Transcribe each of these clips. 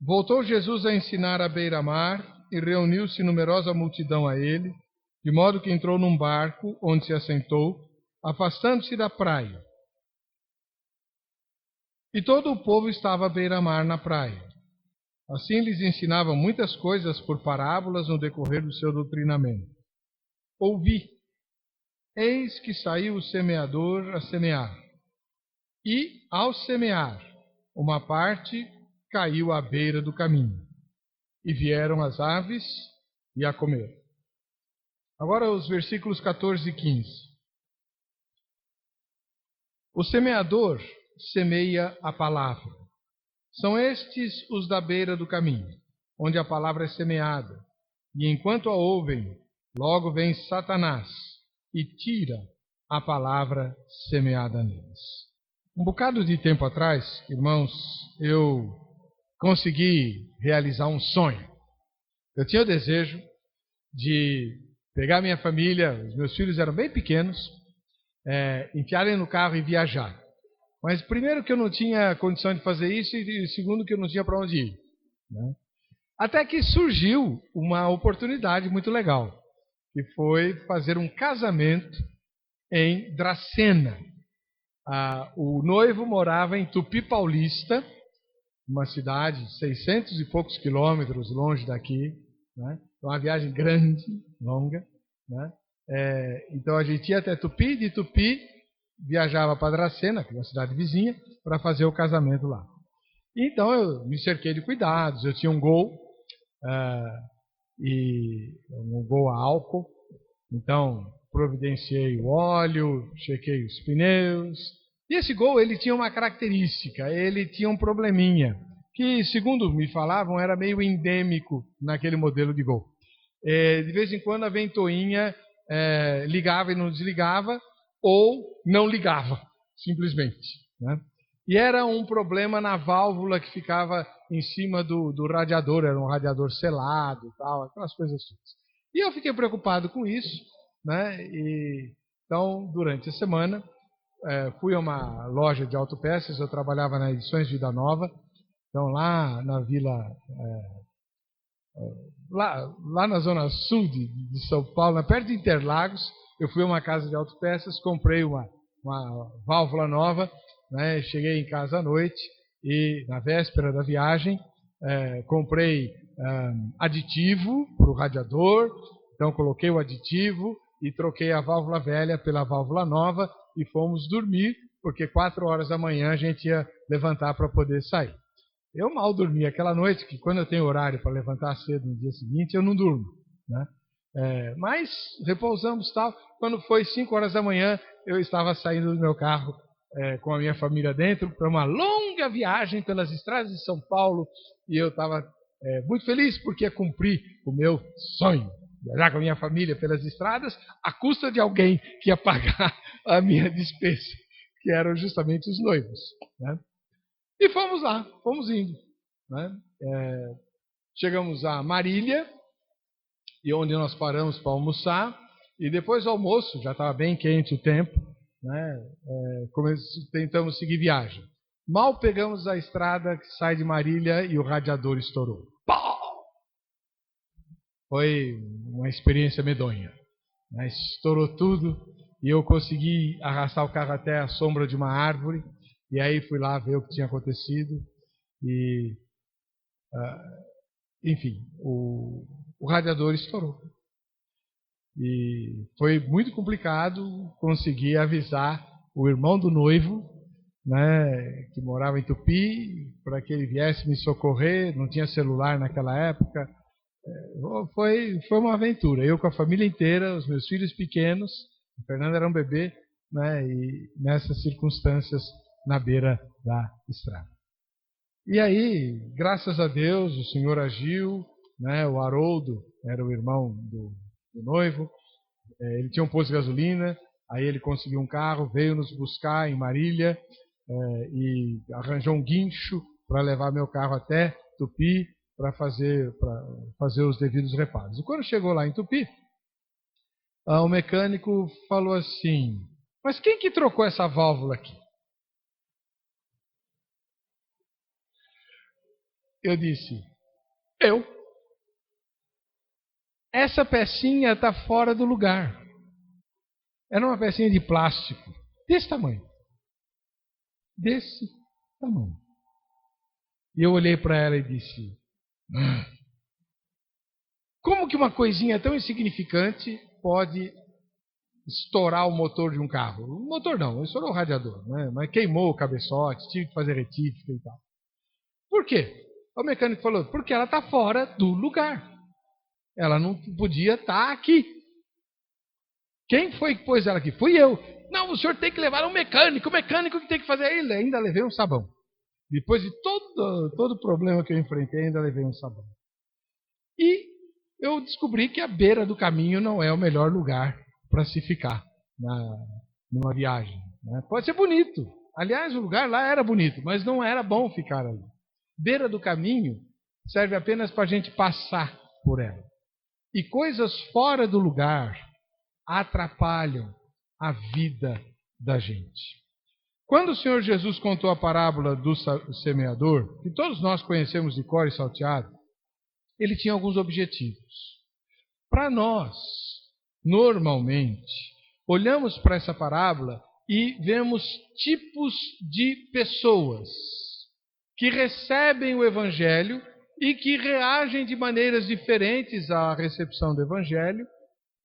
Voltou Jesus a ensinar à beira-mar e reuniu-se numerosa multidão a ele, de modo que entrou num barco, onde se assentou, afastando-se da praia. E todo o povo estava à beira-mar na praia. Assim lhes ensinava muitas coisas por parábolas no decorrer do seu doutrinamento. Ouvi, eis que saiu o semeador a semear. E, ao semear, uma parte caiu à beira do caminho, e vieram as aves e a comeram. Agora os versículos 14 e 15. O semeador semeia a palavra. São estes os da beira do caminho, onde a palavra é semeada. E enquanto a ouvem, logo vem Satanás e tira a palavra semeada neles. Um bocado de tempo atrás, irmãos, eu consegui realizar um sonho. Eu tinha o desejo de pegar minha família, os meus filhos eram bem pequenos, enfiarem no carro e viajar. Mas primeiro que eu não tinha condição de fazer isso e segundo que eu não tinha para onde ir. Né? Até que surgiu uma oportunidade muito legal, que foi fazer um casamento em Dracena. O noivo morava em Tupi Paulista, uma cidade 600 e poucos quilômetros longe daqui, né? Uma viagem grande, longa, né? Então a gente ia até Tupi, de Tupi viajava para Dracena, que é uma cidade vizinha, para fazer o casamento lá. Então eu me cerquei de cuidados, eu tinha um Gol, e um Gol a álcool, então providenciei o óleo, chequei os pneus. E esse Gol, ele tinha uma característica, ele tinha um probleminha, que segundo me falavam era meio endêmico naquele modelo de Gol. De vez em quando a ventoinha ligava e não desligava, ou não ligava, simplesmente. Né? E era um problema na válvula que ficava em cima do radiador, era um radiador selado e tal, aquelas coisas todas. E eu fiquei preocupado com isso, né? Então, durante a semana, fui a uma loja de autopeças, eu trabalhava na Edições Vida Nova, então lá na vila, lá na zona sul de São Paulo, perto de Interlagos, eu fui a uma casa de autopeças, comprei uma válvula nova, né? Cheguei em casa à noite e na véspera da viagem comprei aditivo para o radiador, então coloquei o aditivo e troquei a válvula velha pela válvula nova e fomos dormir, porque 4 horas da manhã a gente ia levantar para poder sair. Eu mal dormi aquela noite, que quando eu tenho horário para levantar cedo no dia seguinte, eu não durmo, né? Mas repousamos tal. Quando foi 5 horas da manhã, eu estava saindo do meu carro com a minha família dentro para uma longa viagem pelas estradas de São Paulo e eu estava muito feliz porque ia cumprir o meu sonho, viajar com a minha família pelas estradas à custa de alguém que ia pagar a minha despesa, que eram justamente os noivos, né? E fomos lá, fomos indo, né? Chegamos a Marília, e onde nós paramos para almoçar, e depois do almoço, já estava bem quente o tempo, né? Tentamos seguir viagem. Mal pegamos a estrada que sai de Marília e o radiador estourou. Pau! Foi uma experiência medonha, né? Estourou tudo e eu consegui arrastar o carro até a sombra de uma árvore, e aí fui lá ver o que tinha acontecido e, enfim, o radiador estourou. E foi muito complicado conseguir avisar o irmão do noivo, né, que morava em Tupi, para que ele viesse me socorrer. Não tinha celular naquela época. Foi uma aventura. Eu com a família inteira, os meus filhos pequenos, o Fernando era um bebê, né, e nessas circunstâncias na beira da estrada. E aí, graças a Deus, o Senhor agiu, né, o Haroldo era o irmão do noivo, ele tinha um posto de gasolina, aí ele conseguiu um carro, veio nos buscar em Marília e arranjou um guincho para levar meu carro até Tupi para fazer os devidos reparos. E quando chegou lá em Tupi, o mecânico falou assim: mas quem que trocou essa válvula aqui? Eu disse, eu. Essa pecinha está fora do lugar. Era uma pecinha de plástico, desse tamanho. Desse tamanho. E eu olhei para ela e disse, como que uma coisinha tão insignificante pode estourar o motor de um carro? O motor não, estourou o radiador, né? Mas queimou o cabeçote, tive que fazer retífica e tal. Por quê? O mecânico falou, porque ela está fora do lugar. Ela não podia estar aqui. Quem foi que pôs ela aqui? Fui eu. Não, o senhor tem que levar um mecânico. O mecânico que tem que fazer. Ele ainda levei um sabão. Depois de todo o problema que eu enfrentei, ainda levei um sabão. E eu descobri que a beira do caminho não é o melhor lugar para se ficar numa viagem. Né? Pode ser bonito. Aliás, o lugar lá era bonito, mas não era bom ficar ali. Beira do caminho serve apenas para a gente passar por ela. E coisas fora do lugar atrapalham a vida da gente. Quando o Senhor Jesus contou a parábola do semeador, que todos nós conhecemos de cor e salteado, ele tinha alguns objetivos. Para nós, normalmente, olhamos para essa parábola e vemos tipos de pessoas que recebem o Evangelho e que reagem de maneiras diferentes à recepção do Evangelho.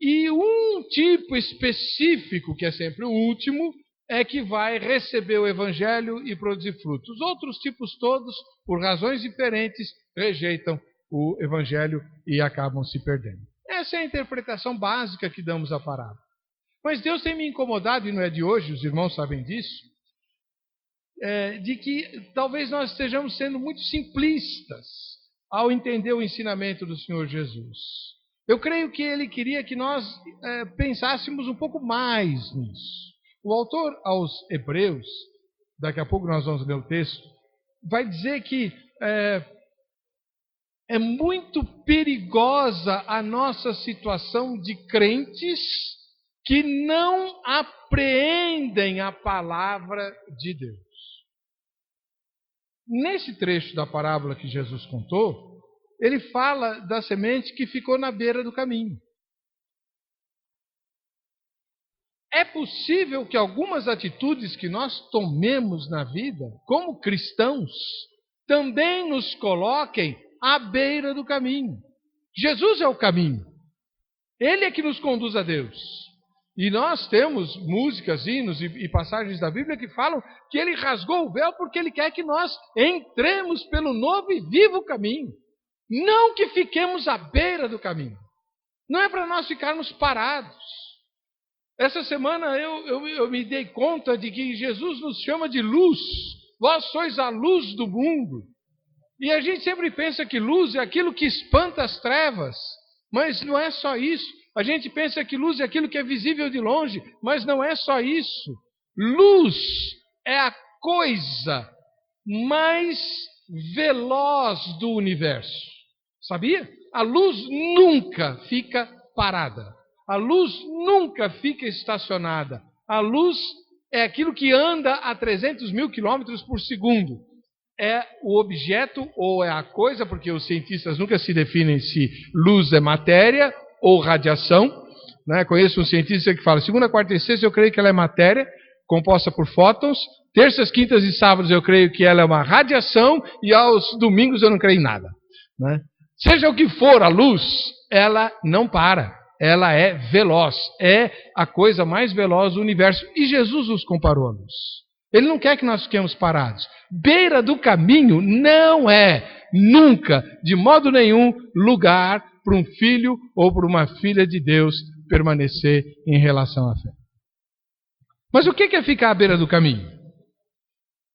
E um tipo específico, que é sempre o último, é que vai receber o Evangelho e produzir frutos. Os outros tipos todos, por razões diferentes, rejeitam o Evangelho e acabam se perdendo. Essa é a interpretação básica que damos à parábola. Mas Deus tem me incomodado, e não é de hoje, os irmãos sabem disso, de que talvez nós estejamos sendo muito simplistas ao entender o ensinamento do Senhor Jesus. Eu creio que ele queria que nós pensássemos um pouco mais nisso. O autor aos Hebreus, daqui a pouco nós vamos ler o texto, vai dizer que é muito perigosa a nossa situação de crentes que não apreendem a palavra de Deus. Nesse trecho da parábola que Jesus contou, ele fala da semente que ficou na beira do caminho. É possível que algumas atitudes que nós tomemos na vida, como cristãos, também nos coloquem à beira do caminho. Jesus é o caminho. Ele é que nos conduz a Deus. E nós temos músicas, hinos e passagens da Bíblia que falam que ele rasgou o véu porque ele quer que nós entremos pelo novo e vivo caminho. Não que fiquemos à beira do caminho. Não é para nós ficarmos parados. Essa semana eu me dei conta de que Jesus nos chama de luz. Vós sois a luz do mundo. E a gente sempre pensa que luz é aquilo que espanta as trevas. Mas não é só isso. A gente pensa que luz é aquilo que é visível de longe. Mas não é só isso. Luz é a coisa mais veloz do universo. Sabia? A luz nunca fica parada. A luz nunca fica estacionada. A luz é aquilo que anda a 300 mil quilômetros por segundo. É o objeto ou é a coisa, porque os cientistas nunca se definem se luz é matéria ou radiação. Né? Conheço um cientista que fala, segunda, quarta e sexta eu creio que ela é matéria, composta por fótons. Terças, quintas e sábados eu creio que ela é uma radiação e aos domingos eu não creio em nada. Né? Seja o que for a luz, ela não para. Ela é veloz. É a coisa mais veloz do universo. E Jesus nos comparou à luz. Ele não quer que nós fiquemos parados. Beira do caminho não é, nunca, de modo nenhum, lugar para um filho ou para uma filha de Deus permanecer em relação à fé. Mas o que é ficar à beira do caminho?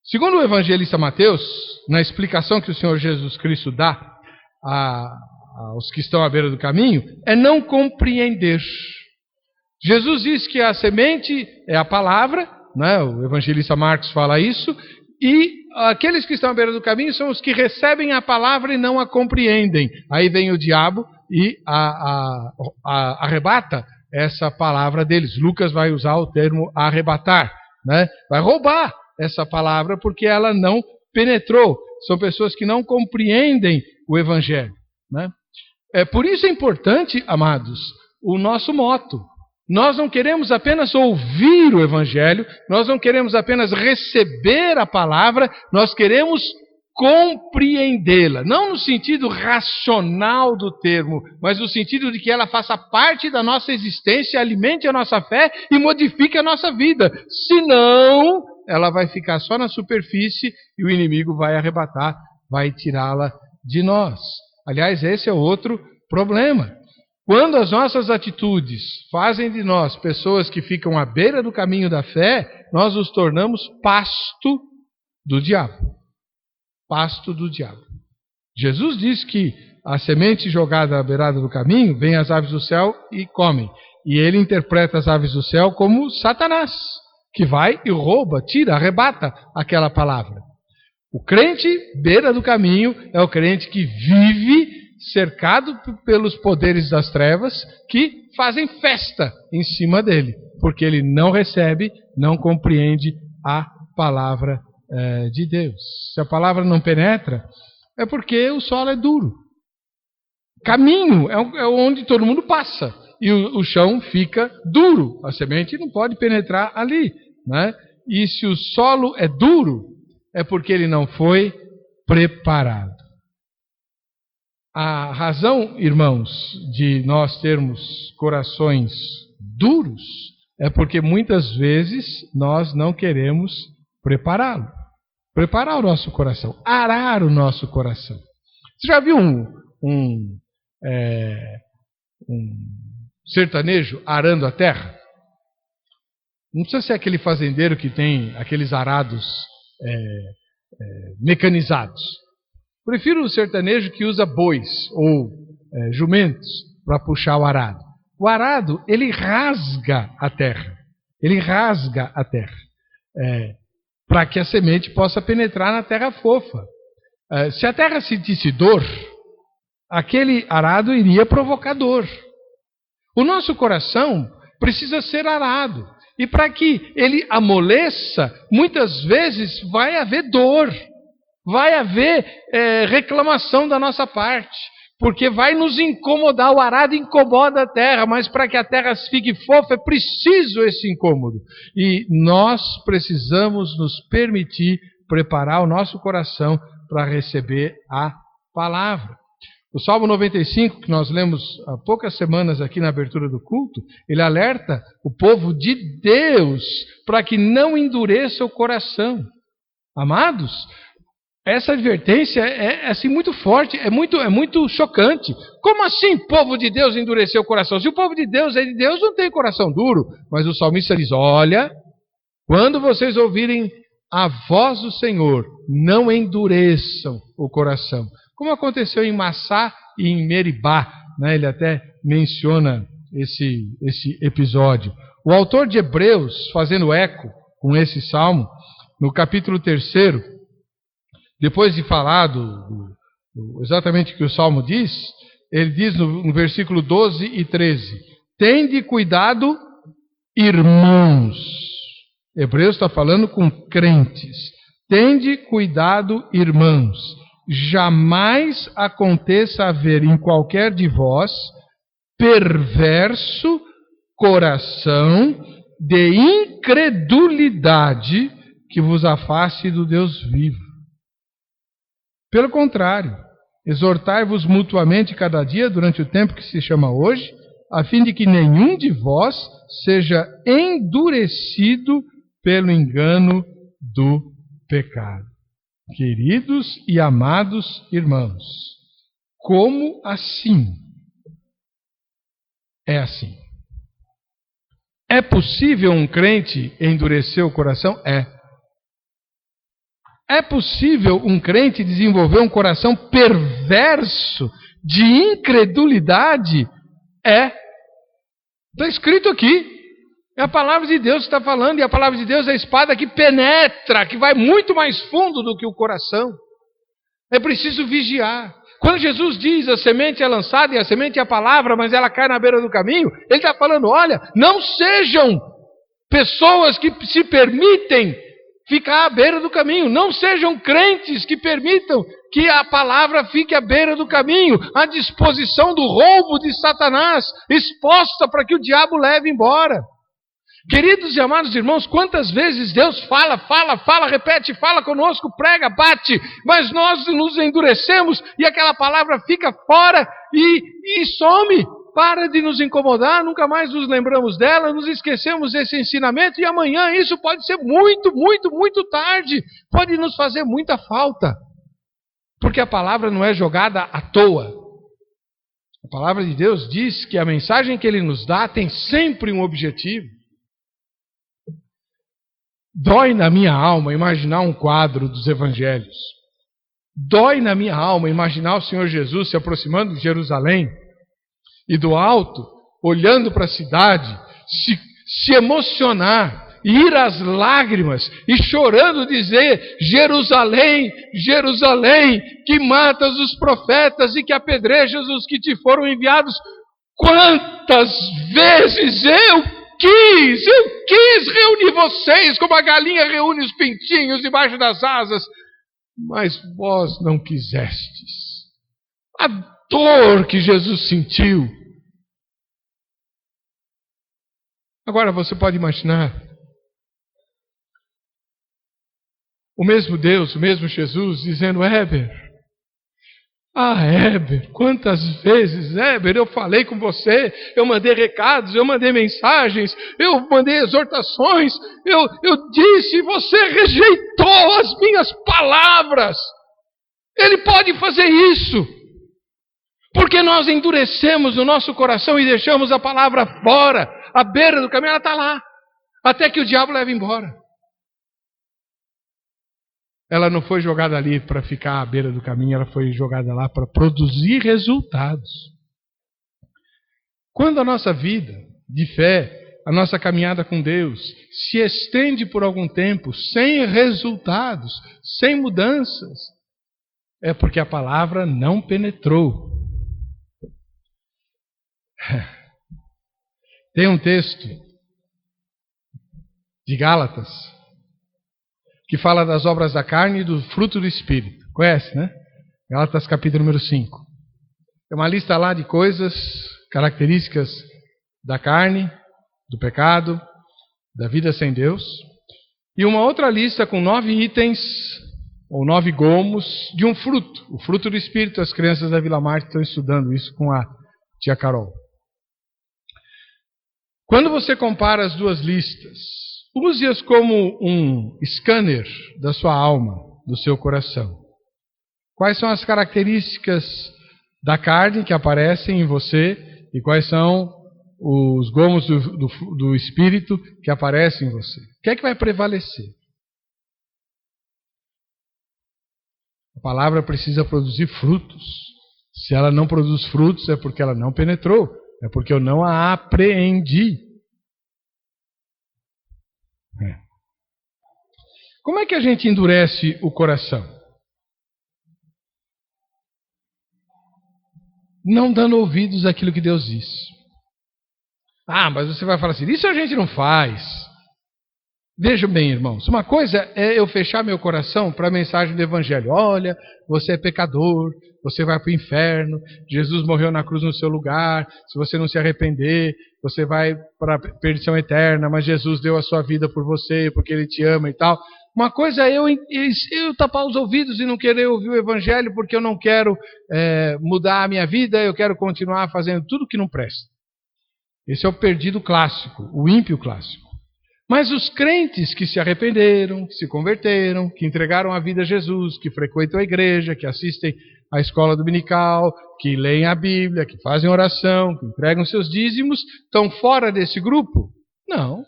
Segundo o evangelista Mateus, na explicação que o Senhor Jesus Cristo dá aos que estão à beira do caminho, é não compreender. Jesus diz que a semente é a palavra, né? O evangelista Marcos fala isso, e aqueles que estão à beira do caminho são os que recebem a palavra e não a compreendem. Aí vem o diabo e arrebata essa palavra deles. Lucas vai usar o termo arrebatar, né? Vai roubar essa palavra porque ela não penetrou. São pessoas que não compreendem o Evangelho, né? Por isso é importante, amados, o nosso moto. Nós não queremos apenas ouvir o Evangelho, nós não queremos apenas receber a palavra, nós queremos compreendê-la. Não no sentido racional do termo, mas no sentido de que ela faça parte da nossa existência, alimente a nossa fé e modifique a nossa vida. Senão, ela vai ficar só na superfície e o inimigo vai arrebatar, vai tirá-la de nós. Aliás, esse é outro problema. Quando as nossas atitudes fazem de nós pessoas que ficam à beira do caminho da fé, nós nos tornamos pasto do diabo. Pasto do diabo. Jesus diz que a semente jogada à beirada do caminho, vem as aves do céu e comem. E ele interpreta as aves do céu como Satanás, que vai e rouba, tira, arrebata aquela palavra. O crente beira do caminho é o crente que vive cercado pelos poderes das trevas que fazem festa em cima dele, porque ele não recebe, não compreende a palavra de Deus. Se a palavra não penetra, é porque o solo é duro. Caminho é onde todo mundo passa, e o chão fica duro. A semente não pode penetrar ali, né? E se o solo é duro, é porque ele não foi preparado. A razão, irmãos, de nós termos corações duros é porque muitas vezes nós não queremos prepará-lo. Preparar o nosso coração, arar o nosso coração. Você já viu um sertanejo arando a terra? Não precisa ser aquele fazendeiro que tem aqueles arados mecanizados. Prefiro o sertanejo que usa bois ou jumentos para puxar o arado. O arado, ele rasga a terra. Ele rasga a terra. Para que a semente possa penetrar na terra fofa. Se a terra sentisse dor, aquele arado iria provocar dor. O nosso coração precisa ser arado. E para que ele amoleça, muitas vezes vai haver dor. Vai haver reclamação da nossa parte, porque vai nos incomodar. O arado incomoda a terra, mas para que a terra fique fofa é preciso esse incômodo. E nós precisamos nos permitir preparar o nosso coração para receber a palavra. O Salmo 95, que nós lemos há poucas semanas aqui na abertura do culto, ele alerta o povo de Deus para que não endureça o coração. Amados, essa advertência é assim muito forte, é muito chocante. Como assim, povo de Deus, endureceu o coração? Se o povo de Deus é de Deus, não tem coração duro. Mas o salmista diz, olha, quando vocês ouvirem a voz do Senhor, não endureçam o coração. Como aconteceu em Massá e em Meribá, né? Ele até menciona esse episódio. O autor de Hebreus, fazendo eco com esse salmo, no capítulo 3, depois de falar exatamente o que o Salmo diz, ele diz no versículo 12 e 13, tende cuidado, irmãos. Hebreus está falando com crentes. Tende cuidado, irmãos. Jamais aconteça haver em qualquer de vós perverso coração de incredulidade que vos afaste do Deus vivo. Pelo contrário, exortai-vos mutuamente cada dia durante o tempo que se chama hoje, a fim de que nenhum de vós seja endurecido pelo engano do pecado. Queridos e amados irmãos, como assim? É assim. É possível um crente endurecer o coração? É possível um crente desenvolver um coração perverso de incredulidade? Está escrito aqui. É a palavra de Deus que está falando, e a palavra de Deus é a espada que penetra, que vai muito mais fundo do que o coração. É preciso vigiar. Quando Jesus diz a semente é lançada, e a semente é a palavra, mas ela cai na beira do caminho, ele está falando, olha, não sejam pessoas que se permitem ficar à beira do caminho. Não sejam crentes que permitam que a palavra fique à beira do caminho, à disposição do roubo de Satanás, exposta para que o diabo leve embora. Queridos e amados irmãos, quantas vezes Deus fala, repete, fala conosco, prega, bate, mas nós nos endurecemos e aquela palavra fica fora e some. Para de nos incomodar, nunca mais nos lembramos dela, nos esquecemos desse ensinamento e amanhã isso pode ser muito tarde, pode nos fazer muita falta, porque a palavra não é jogada à toa. A palavra de Deus diz que a mensagem que Ele nos dá tem sempre um objetivo. Dói na minha alma imaginar um quadro dos evangelhos. Dói na minha alma imaginar o Senhor Jesus se aproximando de Jerusalém e do alto, olhando para a cidade, se emocionar, ir às lágrimas e chorando dizer: Jerusalém, Jerusalém, que matas os profetas e que apedrejas os que te foram enviados. Quantas vezes eu quis reunir vocês como a galinha reúne os pintinhos debaixo das asas, mas vós não quisestes. A dor que Jesus sentiu. Agora você pode imaginar o mesmo Deus, o mesmo Jesus dizendo: Heber, quantas vezes, Heber, eu falei com você, eu mandei recados, eu mandei mensagens, eu mandei exortações, eu disse e você rejeitou as minhas palavras. Ele pode fazer isso, porque nós endurecemos o nosso coração e deixamos a palavra fora, à beira do caminho, ela está lá, até que o diabo leve embora. Ela não foi jogada ali para ficar à beira do caminho, ela foi jogada lá para produzir resultados. Quando a nossa vida de fé, a nossa caminhada com Deus, se estende por algum tempo sem resultados, sem mudanças, é porque a palavra não penetrou. Tem um texto de Gálatas que fala das obras da carne e do fruto do Espírito. Conhece, né? Gálatas capítulo número 5. É uma lista lá de coisas, características da carne, do pecado, da vida sem Deus. E uma outra lista com 9 itens, ou 9 gomos, de um fruto. O fruto do Espírito. As crianças da Vila Marte estão estudando isso com a tia Carol. Quando você compara as duas listas, use-as como um scanner da sua alma, do seu coração. Quais são as características da carne que aparecem em você e quais são os gomos do Espírito que aparecem em você? O que é que vai prevalecer? A palavra precisa produzir frutos. Se ela não produz frutos, é porque ela não penetrou, é porque eu não a apreendi. Como é que a gente endurece o coração? Não dando ouvidos àquilo que Deus diz. Mas você vai falar assim, isso a gente não faz. Veja bem, irmãos, uma coisa é eu fechar meu coração para a mensagem do Evangelho. Olha, você é pecador, você vai para o inferno, Jesus morreu na cruz no seu lugar, se você não se arrepender, você vai para a perdição eterna, mas Jesus deu a sua vida por você, porque Ele te ama e tal. Uma coisa é eu tapar os ouvidos e não querer ouvir o Evangelho, porque eu não quero mudar a minha vida, eu quero continuar fazendo tudo que não presta. Esse é o perdido clássico, o ímpio clássico. Mas os crentes que se arrependeram, que se converteram, que entregaram a vida a Jesus, que frequentam a igreja, que assistem à escola dominical, que leem a Bíblia, que fazem oração, que entregam seus dízimos, estão fora desse grupo? Não.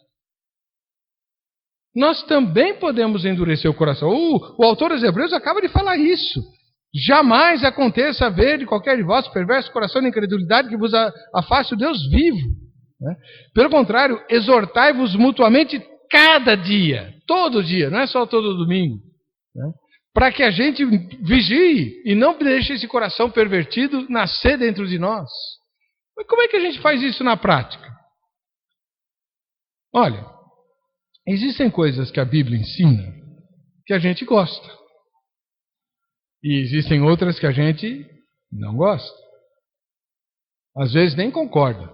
Nós também podemos endurecer o coração. O autor dos Hebreus acaba de falar isso. Jamais aconteça haver de qualquer de vós perverso coração de incredulidade que vos afaste o Deus vivo. Pelo contrário, exortai-vos mutuamente cada dia, todo dia, não é só todo domingo, para que a gente vigie e não deixe esse coração pervertido nascer dentro de nós. Mas como é que a gente faz isso na prática? Olha, existem coisas que a Bíblia ensina que a gente gosta. E existem outras que a gente não gosta. Às vezes nem concorda.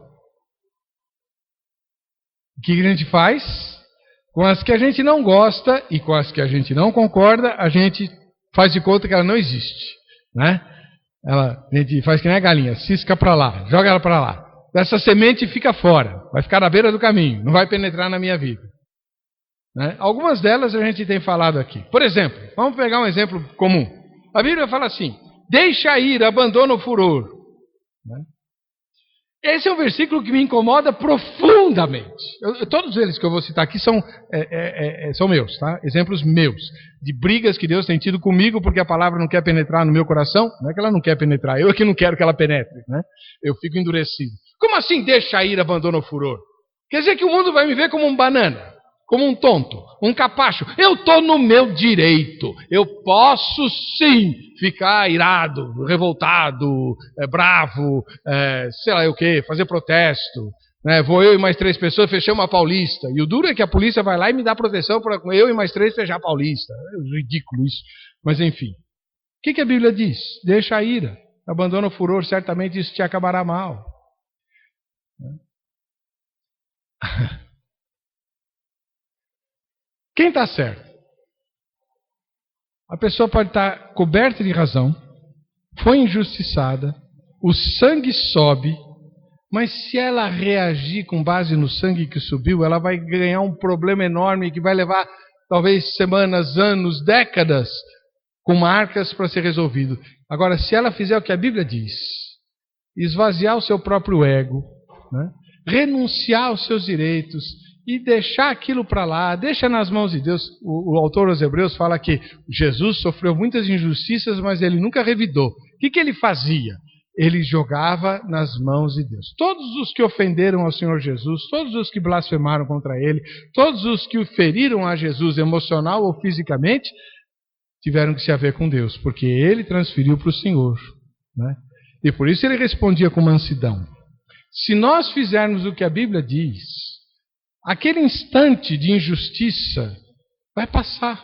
O que a gente faz? Com as que a gente não gosta e com as que a gente não concorda, a gente faz de conta que ela não existe, né? A gente faz que nem a galinha, cisca para lá, joga ela para lá. Essa semente fica fora, vai ficar na beira do caminho, não vai penetrar na minha vida. Né? Algumas delas a gente tem falado aqui. Por exemplo, vamos pegar um exemplo comum. A Bíblia fala assim: deixa ir, abandona o furor. Né? Esse é um versículo que me incomoda profundamente. Todos eles que eu vou citar aqui são meus, tá? Exemplos meus, de brigas que Deus tem tido comigo porque a palavra não quer penetrar no meu coração. Não é que ela não quer penetrar, eu é que não quero que ela penetre, né? Eu fico endurecido. Como assim deixa ir, abandona o furor? Quer dizer que o mundo vai me ver como um banana, como um tonto, um capacho. Eu estou no meu direito. Eu posso sim ficar irado, revoltado, bravo, sei lá o quê, fazer protesto. Né? Vou eu e mais 3 pessoas fechar uma Paulista. E o duro é que a polícia vai lá e me dá proteção para eu e mais 3 fechar a Paulista. É ridículo isso. Mas enfim. O que a Bíblia diz? Deixa a ira. Abandona o furor, certamente isso te acabará mal. Quem está certo? A pessoa pode estar coberta de razão, foi injustiçada, o sangue sobe, mas se ela reagir com base no sangue que subiu, ela vai ganhar um problema enorme que vai levar talvez semanas, anos, décadas, com marcas para ser resolvido. Agora, se ela fizer o que a Bíblia diz, esvaziar o seu próprio ego, né? Renunciar aos seus direitos e deixar aquilo para lá, deixa nas mãos de Deus. O autor aos Hebreus fala que Jesus sofreu muitas injustiças, mas ele nunca revidou. O que ele fazia? Ele jogava nas mãos de Deus. Todos os que ofenderam ao Senhor Jesus, todos os que blasfemaram contra ele, todos os que o feriram a Jesus emocional ou fisicamente, tiveram que se haver com Deus, porque ele transferiu para o Senhor. Né? E por isso ele respondia com mansidão. Se nós fizermos o que a Bíblia diz, aquele instante de injustiça vai passar.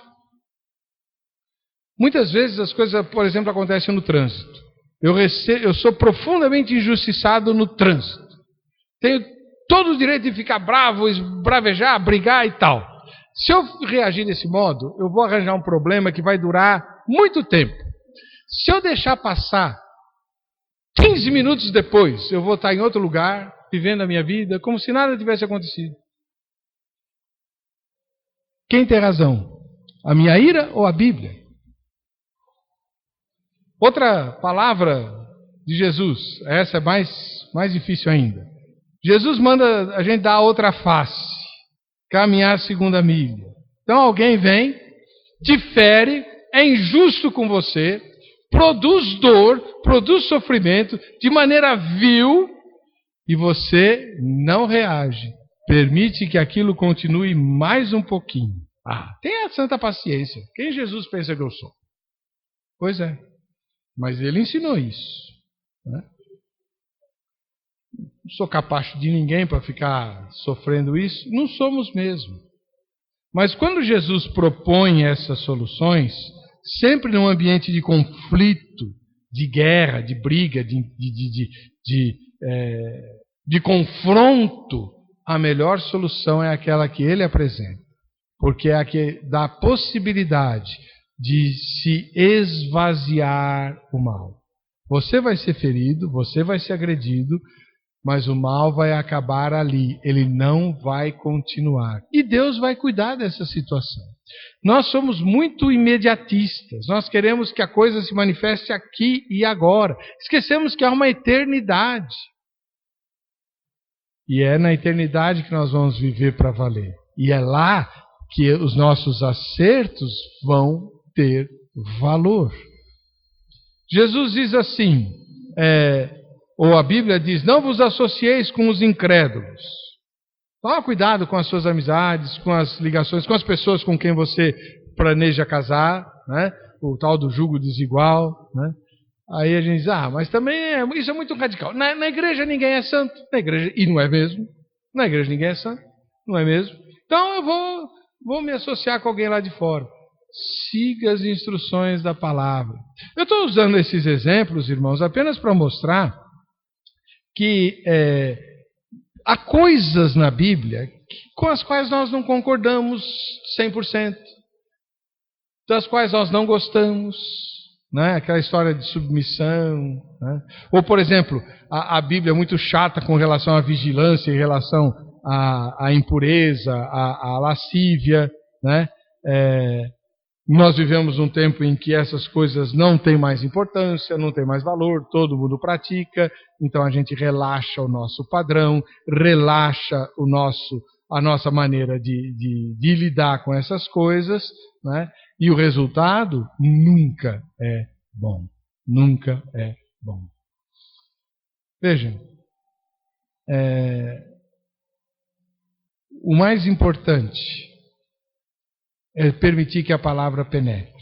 Muitas vezes as coisas, por exemplo, acontecem no trânsito. Eu sou profundamente injustiçado no trânsito. Tenho todo o direito de ficar bravo, esbravejar, brigar e tal. Se eu reagir desse modo, eu vou arranjar um problema que vai durar muito tempo. Se eu deixar passar, 15 minutos depois, eu vou estar em outro lugar, vivendo a minha vida, como se nada tivesse acontecido. Quem tem razão? A minha ira ou a Bíblia? Outra palavra de Jesus, essa é mais difícil ainda. Jesus manda a gente dar a outra face, caminhar a segunda milha. Então alguém vem, te fere, é injusto com você, produz dor, produz sofrimento de maneira vil e você não reage. Permite que aquilo continue mais um pouquinho. Tenha santa paciência. Quem Jesus pensa que eu sou? Pois é. Mas ele ensinou isso. Né? Não sou capaz de ninguém para ficar sofrendo isso. Não somos mesmo. Mas quando Jesus propõe essas soluções, sempre num ambiente de conflito, de guerra, de briga, de confronto, a melhor solução é aquela que ele apresenta. Porque é a que dá a possibilidade de se esvaziar o mal. Você vai ser ferido, você vai ser agredido, mas o mal vai acabar ali. Ele não vai continuar. E Deus vai cuidar dessa situação. Nós somos muito imediatistas. Nós queremos que a coisa se manifeste aqui e agora. Esquecemos que há uma eternidade. E é na eternidade que nós vamos viver para valer. E é lá que os nossos acertos vão ter valor. Jesus diz assim, ou a Bíblia diz, não vos associeis com os incrédulos. Toma cuidado com as suas amizades, com as ligações, com as pessoas com quem você planeja casar, né? O tal do jugo desigual. Né? Aí a gente diz, mas também isso é muito radical. Na igreja ninguém é santo. Na igreja, e não é mesmo. Na igreja ninguém é santo. Não é mesmo. Então eu vou me associar com alguém lá de fora. Siga as instruções da palavra. Eu estou usando esses exemplos, irmãos, apenas para mostrar que há coisas na Bíblia com as quais nós não concordamos 100%, das quais nós não gostamos, né? Aquela história de submissão, né? Ou, por exemplo, a Bíblia é muito chata com relação à vigilância, em relação à impureza, à lascívia, né? Nós vivemos um tempo em que essas coisas não têm mais importância, não têm mais valor, todo mundo pratica, então a gente relaxa o nosso padrão, relaxa a nossa maneira de lidar com essas coisas, né? E o resultado nunca é bom. Nunca é bom. Vejam, o mais importante é permitir que a palavra penetre.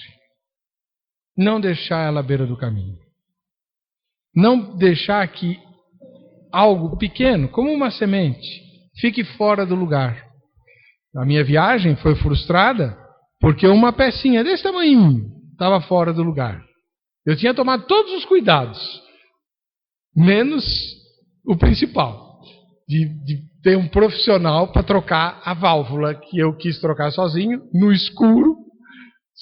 Não deixar ela à beira do caminho. Não deixar que algo pequeno, como uma semente, fique fora do lugar. A minha viagem foi frustrada porque uma pecinha desse tamanho estava fora do lugar. Eu tinha tomado todos os cuidados, menos o principal, de ter um profissional para trocar a válvula que eu quis trocar sozinho, no escuro,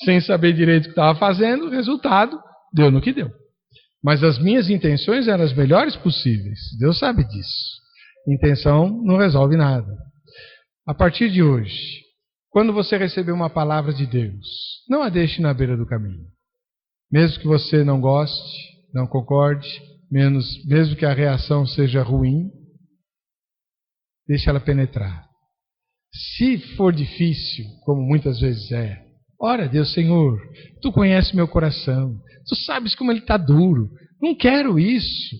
sem saber direito o que estava fazendo. O resultado deu no que deu. Mas as minhas intenções eram as melhores possíveis. Deus sabe disso. Intenção não resolve nada. A partir de hoje, quando você receber uma palavra de Deus, não a deixe na beira do caminho. Mesmo que você não goste, não concorde, mesmo que a reação seja ruim, deixe ela penetrar. Se for difícil, como muitas vezes ora a Deus: Senhor, Tu conheces meu coração, Tu sabes como ele está duro, não quero isso.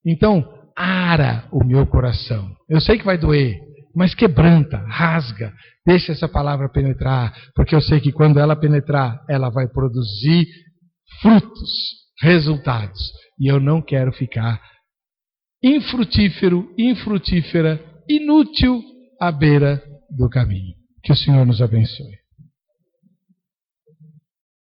Então, ara o meu coração. Eu sei que vai doer, mas quebranta, rasga, deixa essa palavra penetrar, porque eu sei que quando ela penetrar, ela vai produzir frutos, resultados. E eu não quero ficar infrutífero, infrutífera, inútil à beira do caminho. Que o Senhor nos abençoe.